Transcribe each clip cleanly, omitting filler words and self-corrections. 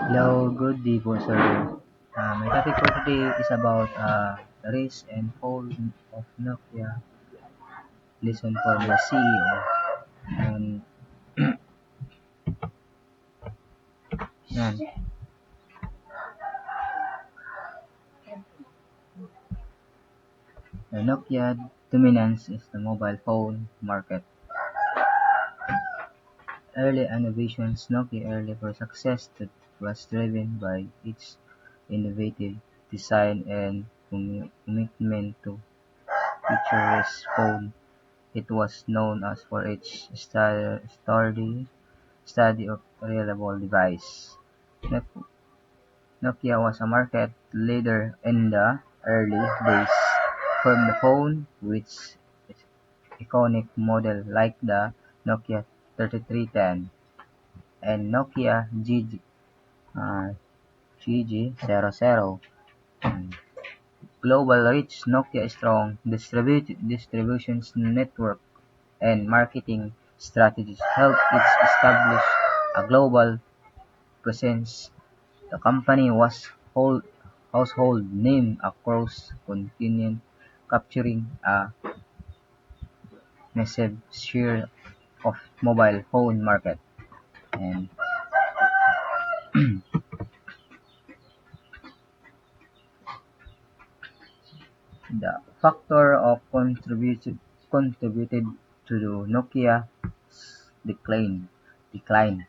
Hello, good day po, sir. My topic for today is about the rise and fall of Nokia. Listen for the CEO. And yan, the Nokia dominance is the mobile phone market. Early innovations, Nokia early for success that was driven by its innovative design and commitment to featureless phone. It was known as for its study of reliable device. Nokia was a market leader in the early days, from the phone with iconic model like the Nokia 3310 and Nokia GG00. Global reach, Nokia strong distribution network and marketing strategies helped it establish a global presence. The company was household name across continent, capturing a massive share of mobile phone market. And the factor of contributed to the Nokia decline. decline.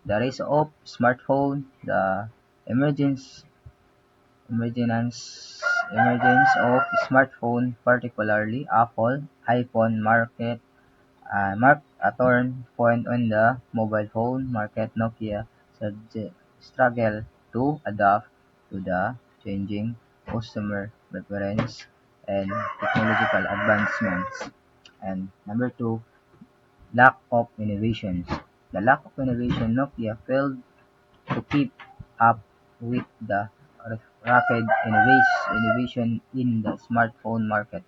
The rise of smartphone, the emergence emergence emergence of smartphone, particularly Apple iPhone marked a turn point on the mobile phone market. Nokia struggled to adapt to the changing customer preference and technological advancements. And number two, lack of innovations. The lack of innovation, Nokia failed to keep up with the rapid innovation in the smartphone market.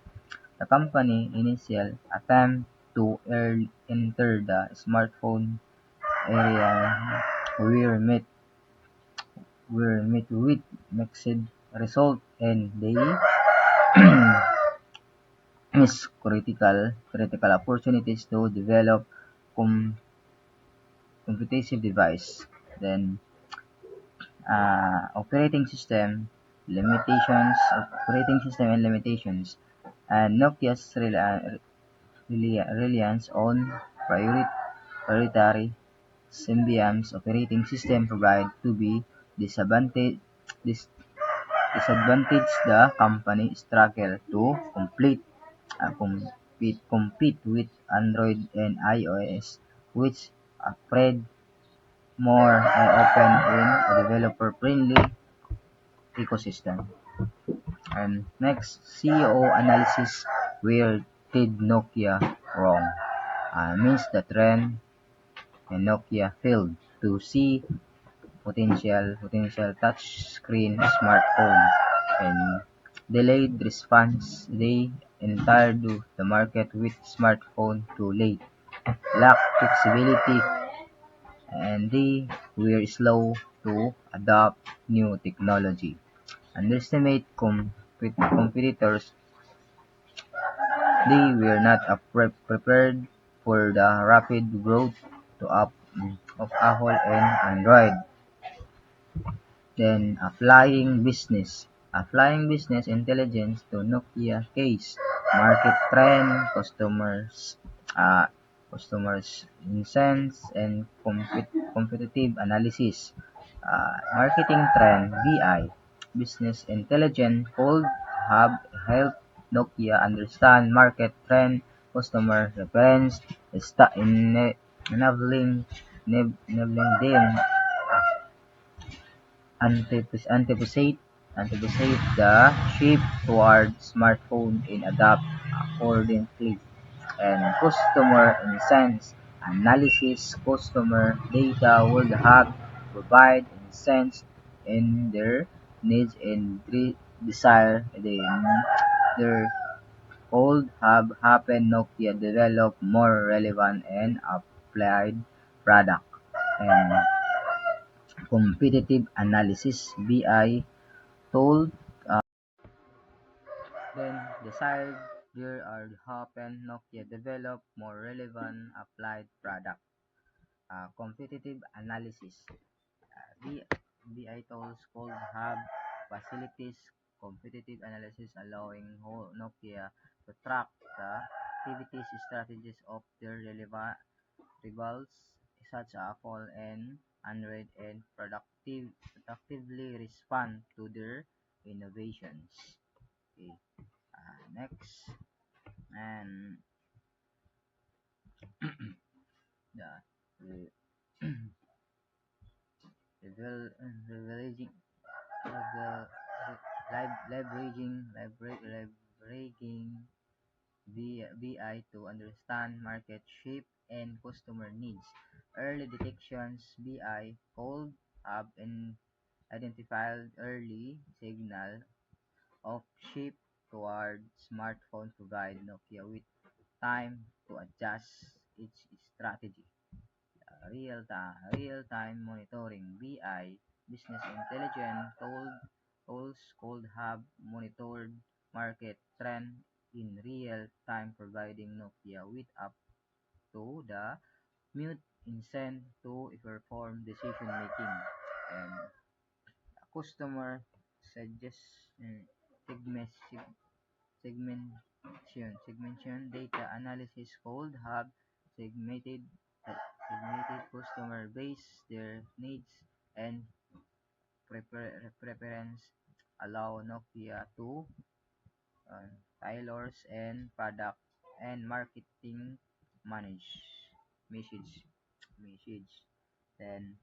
The company's initial attempt to enter the smartphone area were met with mixed results, and they missed critical opportunities to develop com- competitive device. Then operating system and limitations, and Nokia's reliance on proprietary Symbian's operating system proved to be dis- disadvantage. The company struggled to compete with Android and iOS, which offered more open in a developer-friendly ecosystem. And next, CEO analysis: where did Nokia wrong? Means the trend, and Nokia failed to see potential touchscreen smartphone, and delayed response. They entered the market with smartphone too late, lacked flexibility, and they were slow to adopt new technology. Underestimate competitors. They were not prepared for the rapid growth to of Apple and Android. Then applying business intelligence to Nokia case, market trend, uh, customers insights, and competitive analysis. Marketing trend (BI), business intelligence could have helped Nokia understand market trend, customer preference, enabling them anticipate the shift toward smartphone and adapt accordingly. And customer insights analysis, customer data would have provide insights in their needs and desire. There could have happened Nokia develop more relevant and applied product. And competitive analysis (BI) told. Then desired there are happen Nokia develop more relevant applied product. Competitive analysis. BI tools could have facilities competitive analysis allowing Nokia to track the activities strategies of their rivals such as Apple and Android and productively respond to their innovations. Okay. Next, and the re- revel- leveraging lever- leveraging BI to understand market shape and customer needs. Early detections BI could have identified early signal of shift toward smartphone provide Nokia with time to adjust its strategy. Real-time monitoring (BI) business intelligence tools could have monitored market trend in real time providing Nokia with up to the minute incentive to perform decision making and customer suggestion segmentation data analysis could have segmented segmented customer base, their needs and preference, allow Nokia to tailors and product and marketing manage message. Then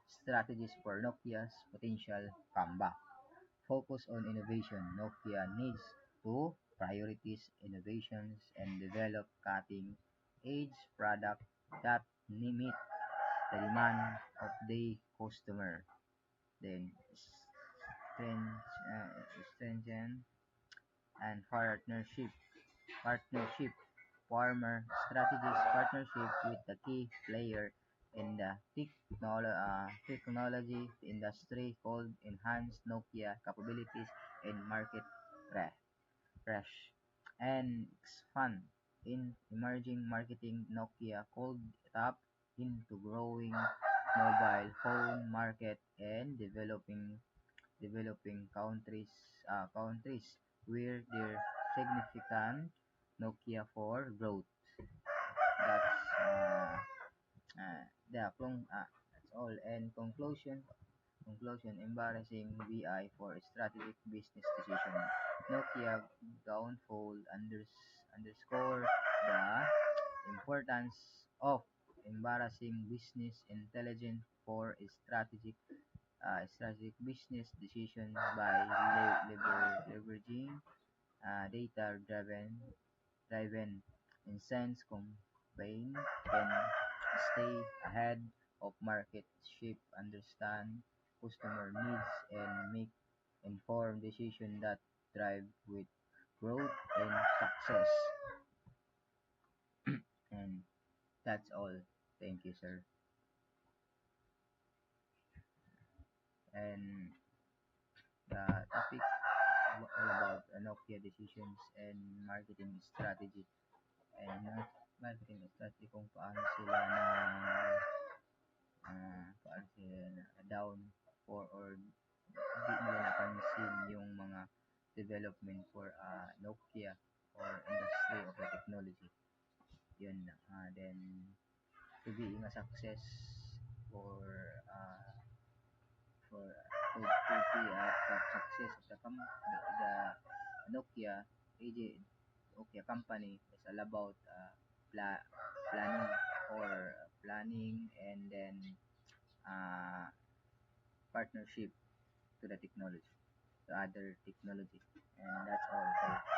strategies for Nokia's potential comeback. Focus on innovation. Nokia needs to prioritize innovations and develop cutting-edge products that meet the demand of the customer. Then strengthen and partnership farmer strategies partnership with the key player in the technology industry called enhance Nokia capabilities in market re- fresh and expand in emerging marketing. Nokia could tap into growing mobile phone market and developing countries where there significant Nokia for growth. That's that's all. And conclusion embarrassing BI for strategic business decision. Nokia downfall underscore the importance of embarrassing business intelligence for strategic business decision by leveraging data-driven insights campaign can stay ahead of market shift, understand customer needs, and make informed decisions that drive with growth and success. And that's all. Thank you, sir. And the topic all about Nokia decisions and marketing strategy and marketing strategy kung paano sila na down or di nila napansin yung mga development for Nokia or industry of the technology. Yun lang. Then to be a success for for to be a success of the Nokia AJ Nokia company is all about planning or planning and then uh, partnership to the technology to other technology and that's all. So